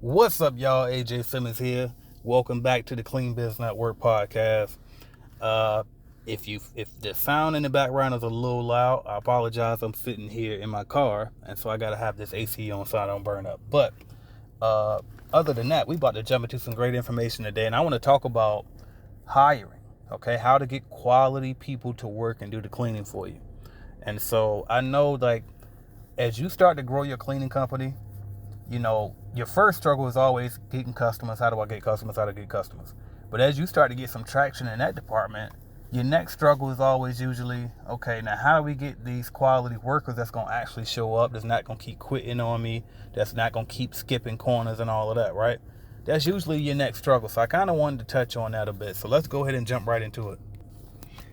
What's up, y'all? AJ Simmons here. Welcome back to the Clean Biz Network podcast. Uh, if the sound in the background is a little loud, I apologize. I'm sitting here in my car, and so I gotta have this AC on so I don't burn up. But other than that, we about to jump into some great information today, and I want to talk about hiring. Okay, how to get quality people to work and do the cleaning for you. And so I know, like, as you start to grow your cleaning company, your first struggle is always getting customers. How do I get customers? How to get customers? But as you start to get some traction in that department, your next struggle is always usually, okay, now how do we get these quality workers that's going to actually show up, that's not going to keep quitting on me, that's not going to keep skipping corners and all of that, right? That's usually your next struggle. So I kind of wanted to touch on that a bit. So let's go ahead and jump right into it.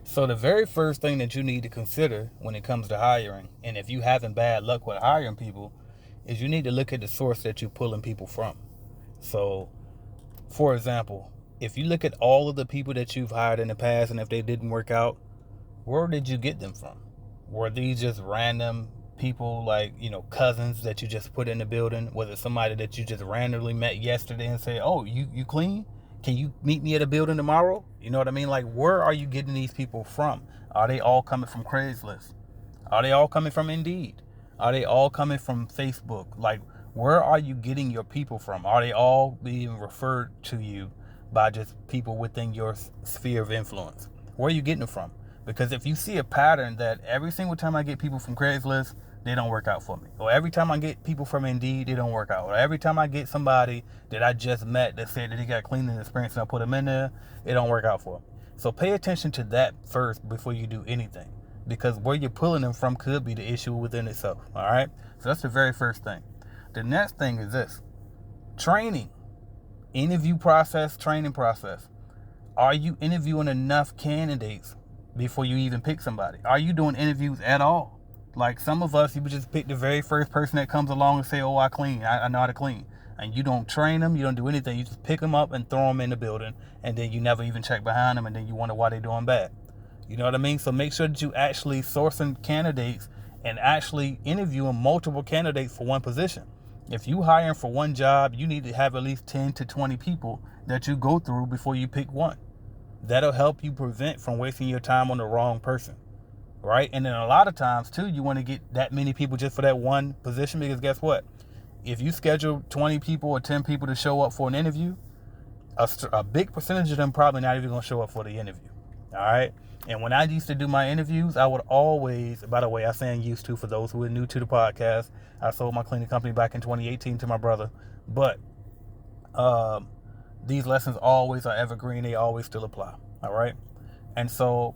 So the very first thing that you need to consider when it comes to hiring, and if you having bad luck with hiring people, is you need to look at the source that you're pulling people from. So, for example, if you look at all of the people that you've hired in the past, and if they didn't work out, where did you get them from? Were these just random people, like, cousins that you just put in the building? Was it somebody that you just randomly met yesterday and say, oh, you clean? Can you meet me at a building tomorrow? You know what I mean? Like, where are you getting these people from? Are they all coming from Craigslist? Are they all coming from Indeed? Are they all coming from Facebook? Like, where are you getting your people from? Are they all being referred to you by just people within your sphere of influence? Where are you getting them from? Because if you see a pattern that every single time I get people from Craigslist, they don't work out for me. Or every time I get people from Indeed, they don't work out. Or every time I get somebody that I just met that said that they got cleaning experience and I put them in there, it don't work out for them. So pay attention to that first before you do anything. Because where you're pulling them from could be the issue within itself. All right? So that's the very first thing. The next thing is this. Training. Interview process, training process. Are you interviewing enough candidates before you even pick somebody? Are you doing interviews at all? Like, some of us, you would just pick the very first person that comes along and say, oh, I clean. I know how to clean. And you don't train them. You don't do anything. You just pick them up and throw them in the building. And then you never even check behind them. And then you wonder why they're doing bad. You know what I mean? So make sure that you actually sourcing candidates and actually interviewing multiple candidates for one position. If you hiring for one job, you need to have at least 10 to 20 people that you go through before you pick one. That'll help you prevent from wasting your time on the wrong person, right? And then a lot of times, too, you want to get that many people just for that one position, because guess what? If you schedule 20 people or 10 people to show up for an interview, a big percentage of them probably not even going to show up for the interview, all right? And when I used to do my interviews, I would always, by the way, I say used to, for those who are new to the podcast, I sold my cleaning company back in 2018 to my brother. But these lessons always are evergreen. They always still apply. All right. And so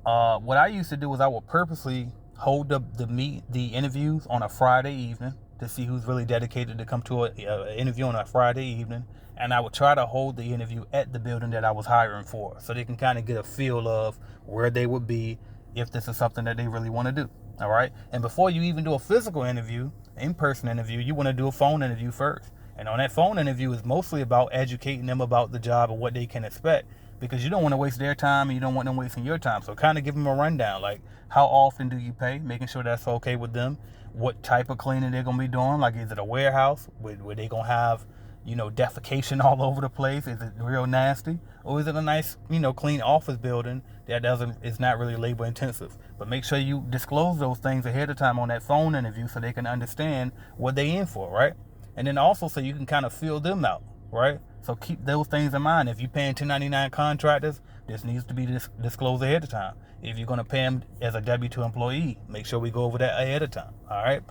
what I used to do was I would purposely hold the interviews on a Friday evening to see who's really dedicated to come to an interview on a Friday evening. And I would try to hold the interview at the building that I was hiring for, so they can kind of get a feel of where they would be if this is something that they really want to do. All right. And before you even do a physical interview, in-person interview, you want to do a phone interview first. And on that phone interview is mostly about educating them about the job and what they can expect, because you don't want to waste their time and you don't want them wasting your time. So kind of give them a rundown, like, how often do you pay, making sure that's okay with them, what type of cleaning they're going to be doing. Like, is it a warehouse where they going to have defecation all over the place? Is it real nasty? Or is it a nice, clean office building that is not really labor intensive? But make sure you disclose those things ahead of time on that phone interview so they can understand what they in for, right? And then also so you can kind of feel them out, right? So keep those things in mind. If you're paying 1099 contractors, this needs to be disclosed ahead of time. If you're going to pay them as a W-2 employee, make sure we go over that ahead of time, all right?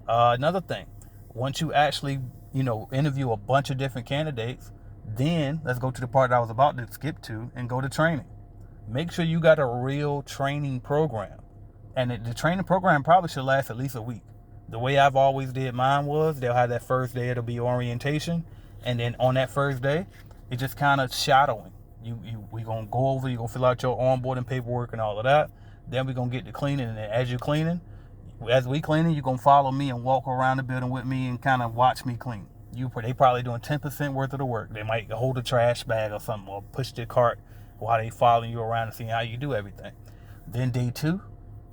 Another thing, once you actually interview a bunch of different candidates, then let's go to the part that I was about to skip to and go to training. Make sure you got a real training program. And the training program probably should last at least a week. The way I've always did mine was, they'll have that first day, it'll be orientation. And then on that first day, it's just kind of shadowing. We going to go over, you're going to fill out your onboarding paperwork and all of that. Then we're going to get to cleaning. And as you're cleaning, as we cleaning, you're going to follow me and walk around the building with me and kind of watch me clean. They probably doing 10% worth of the work. They might hold a trash bag or something, or push the cart while they following you around and seeing how you do everything. Then day 2,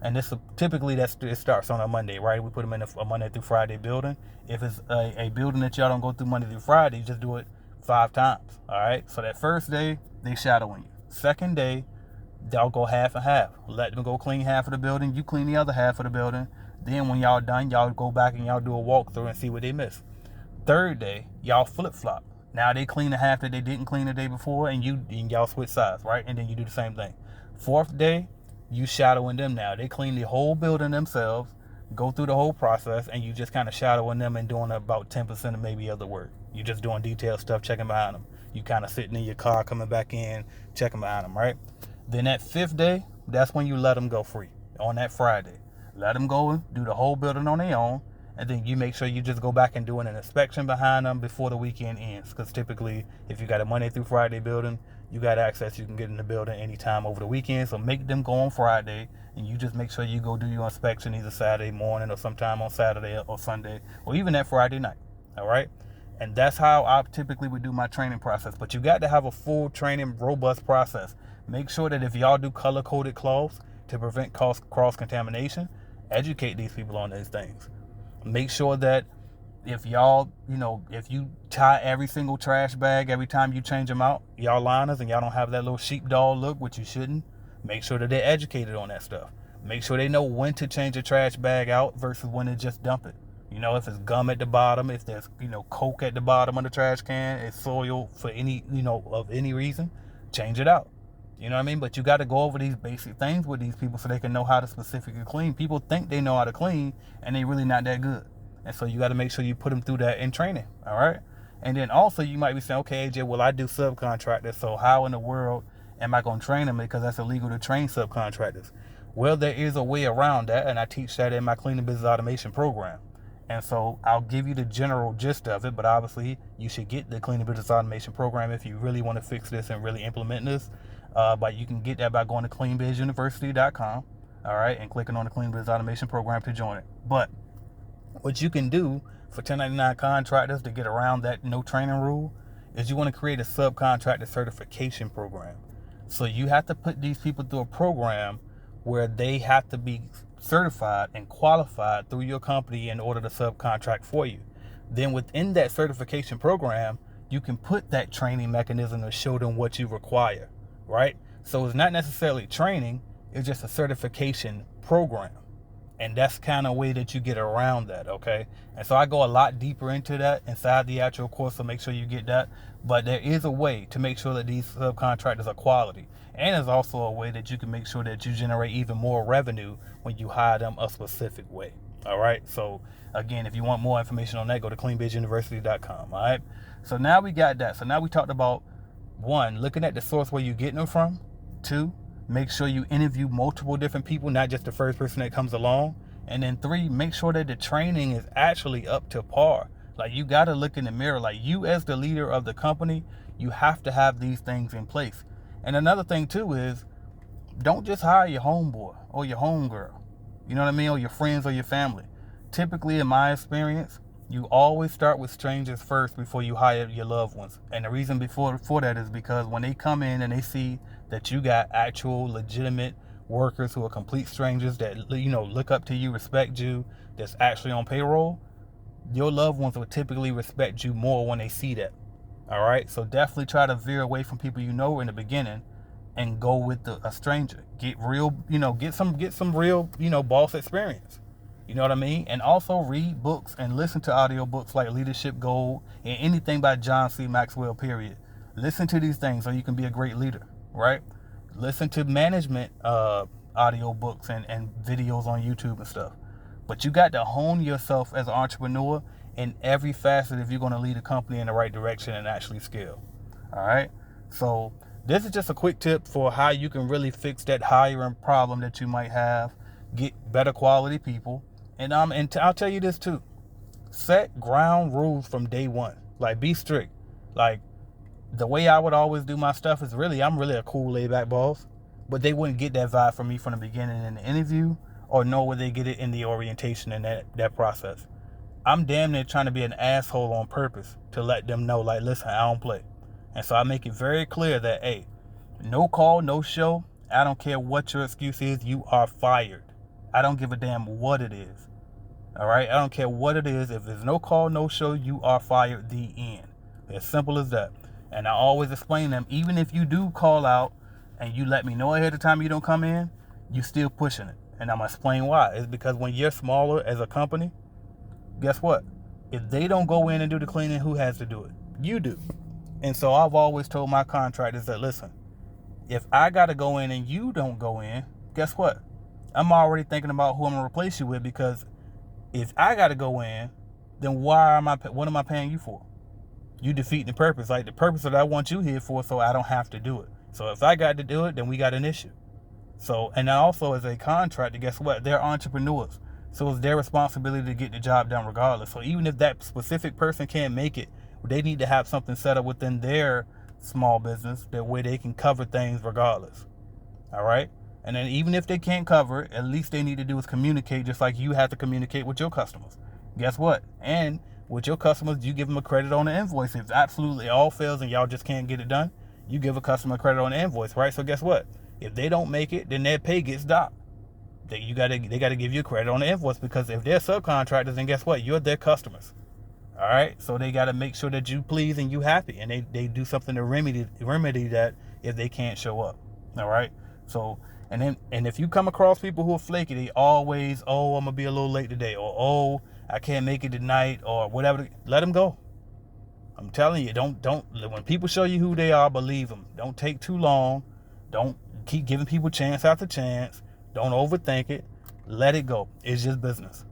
And typically it starts on a Monday, right? We put them in a Monday through Friday building. If it's a building that y'all don't go through Monday through Friday, you just do it 5 times. All right. So that first day, they shadowing you. Second day, they'll go half and half. Let them go clean half of the building. You clean the other half of the building. Then when y'all done, y'all go back and y'all do a walkthrough and see what they missed. Third day, y'all flip flop. Now they clean the half that they didn't clean the day before, and y'all switch sides, right? And then you do the same thing. Fourth day, you shadowing them now. They clean the whole building themselves, go through the whole process, and you just kind of shadowing them and doing about 10% of maybe other work. You just doing detailed stuff, checking behind them. You kind of sitting in your car, coming back in, checking behind them, right? Then that fifth day, that's when you let them go free on that Friday. Let them go and do the whole building on their own. And then you make sure you just go back and do an inspection behind them before the weekend ends. Because typically, if you got a Monday through Friday building, you got access. You can get in the building anytime over the weekend. So make them go on Friday, and you just make sure you go do your inspection either Saturday morning or sometime on Saturday or Sunday or even that Friday night. All right? And that's how I typically would do my training process. But you got to have a full training, robust process. Make sure that if y'all do color-coded cloths to prevent cross-contamination, educate these people on these things. Make sure that if y'all, if you tie every single trash bag every time you change them out, y'all liners, and y'all don't have that little sheepdog look, which you shouldn't, make sure that they're educated on that stuff. Make sure they know when to change a trash bag out versus when to just dump it. If it's gum at the bottom, if there's, Coke at the bottom of the trash can, it's soil for any, of any reason, change it out. You know what I mean? But you got to go over these basic things with these people so they can know how to specifically clean. People think they know how to clean, and they really not that good. And so you got to make sure you put them through that in training, all right? And then also you might be saying, okay, AJ, well, I do subcontractors, so how in the world am I going to train them? Because that's illegal to train subcontractors. Well, there is a way around that, and I teach that in my Cleaning Business Automation program. And so I'll give you the general gist of it, but obviously you should get the Cleaning Business Automation program if you really want to fix this and really implement this. But you can get that by going to cleanbizuniversity.com, all right, and clicking on the Clean Business Automation program to join it. But what you can do for 1099 contractors to get around that no training rule is you want to create a subcontractor certification program. So you have to put these people through a program where they have to be certified and qualified through your company in order to subcontract for you. Then within that certification program, you can put that training mechanism to show them what you require. Right? So it's not necessarily training, it's just a certification program. And that's kind of a way that you get around that, okay? And so I go a lot deeper into that inside the actual course, so make sure you get that. But there is a way to make sure that these subcontractors are quality. And there's also a way that you can make sure that you generate even more revenue when you hire them a specific way. All right? So again, if you want more information on that, go to cleanbizuniversity.com. All right? So now we got that. So now we talked about 1, looking at the source where you're getting them from. 2, make sure you interview multiple different people, not just the first person that comes along. And then 3, make sure that the training is actually up to par. Like, you got to look in the mirror. Like, you as the leader of the company, you have to have these things in place. And another thing too is, don't just hire your homeboy or your homegirl, you know what I mean, or your friends or your family. Typically, in my experience, you always start with strangers first before you hire your loved ones. And the reason for that is because when they come in and they see that you got actual legitimate workers who are complete strangers that, look up to you, respect you, that's actually on payroll, your loved ones will typically respect you more when they see that. All right? So definitely try to veer away from people you know in the beginning and go with a stranger. Get real, get some real, boss experience. You know what I mean? And also read books and listen to audiobooks like Leadership Gold and anything by John C. Maxwell, period. Listen to these things so you can be a great leader, right? Listen to management audiobooks and videos on YouTube and stuff. But you got to hone yourself as an entrepreneur in every facet if you're going to lead a company in the right direction and actually scale. All right? So this is just a quick tip for how you can really fix that hiring problem that you might have, get better quality people. And I'll tell you this too. Set ground rules from day one. Like, be strict. Like, the way I would always do my stuff is I'm really a cool, laid-back boss. But they wouldn't get that vibe from me from the beginning in the interview, or nor would they get it in the orientation and that process. I'm damn near trying to be an asshole on purpose to let them know, like, listen, I don't play. And so I make it very clear that, hey, no call, no show. I don't care what your excuse is. You are fired. I don't give a damn what it is. All right? I don't care what it is. If there's no call, no show, you are fired. The end. As simple as that. And I always explain to them, even if you do call out and you let me know ahead of time you don't come in, you still pushing it. And I'm going to explain why. It's because when you're smaller as a company, guess what? If they don't go in and do the cleaning, who has to do it? You do. And so I've always told my contractors that, listen, if I got to go in and you don't go in, guess what? I'm already thinking about who I'm going to replace you with, because if I got to go in, then what am I paying you for? You defeating the purpose. Like, the purpose that I want you here for, so I don't have to do it. So if I got to do it, then we got an issue. So, and also as a contractor, guess what? They're entrepreneurs. So it's their responsibility to get the job done regardless. So even if that specific person can't make it, they need to have something set up within their small business that way they can cover things regardless. All right? And then even if they can't cover it, at least they need to do is communicate, just like you have to communicate with your customers. Guess what? And with your customers, you give them a credit on the invoice. If absolutely all fails and y'all just can't get it done, you give a customer credit on the invoice, right? So guess what? If they don't make it, then their pay gets docked. They got to give you credit on the invoice, because if they're subcontractors, then guess what? You're their customers. All right? So they got to make sure that you please and you happy, and they do something to remedy that if they can't show up. All right? So, and if you come across people who are flaky, they always, oh, I'm going to be a little late today, or oh, I can't make it tonight, or whatever. Let them go. I'm telling you, don't when people show you who they are, believe them. Don't take too long. Don't keep giving people chance after chance. Don't overthink it. Let it go. It's just business.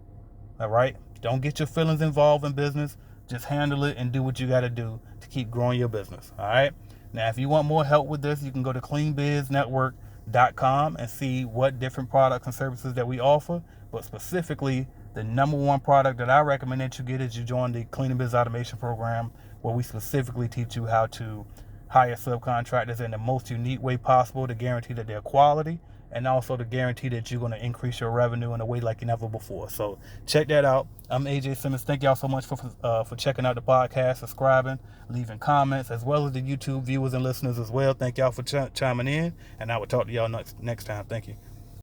All right? Don't get your feelings involved in business. Just handle it and do what you got to do to keep growing your business. All right? Now, if you want more help with this, you can go to cleanbiznetwork.com and see what different products and services that we offer. But specifically, the number one product that I recommend that you get is you join the Cleaning Biz Automation Program, where we specifically teach you how to hire subcontractors in the most unique way possible to guarantee that they're quality, and also to guarantee that you're going to increase your revenue in a way like never before. So check that out. I'm AJ Simmons. Thank y'all so much for checking out the podcast, subscribing, leaving comments, as well as the YouTube viewers and listeners as well. Thank y'all for chiming in, and I will talk to y'all next time. Thank you.